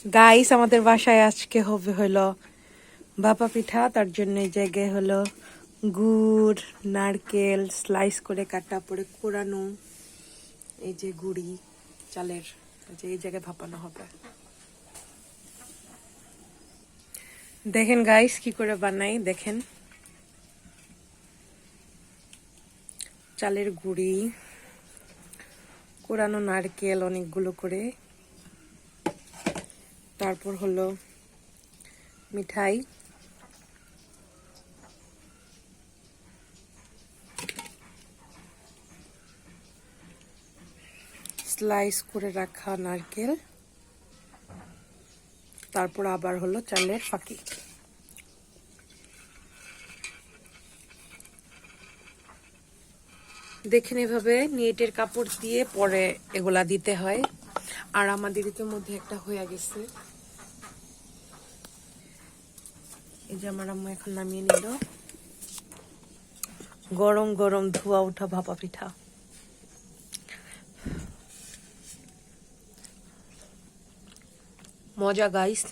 Guys আমাদের বাসায় আজকে হবে হলো ভাপা পিঠা। তার জন্য এই জায়গায় হলো গুড়, নারকেল স্লাইস করে কাটা, পরে কোরানো, এই যে গুড়ি চালের, এই জায়গায় ভাপানো হবে। দেখেন গাইস কি করে বানাই, দেখেন চালের গুড়ি, কোরানো নারকেল অনেকগুলো করে, তারপর হলো মিঠাই, স্লাইস করে রাখা নারকেল, তারপর আবার হলো চালের ফাঁকি। দেখেন এভাবে নেটের কাপড় দিয়ে পরে এগুলা দিতে হয়। আর আমাদের ইতিমধ্যে একটা হয়ে গেছে, এই যে আমার আম্মু এখন নামিয়ে নিল গরম গরম ধোয়া ওঠা ভাপা পিঠা। মজা গাইস।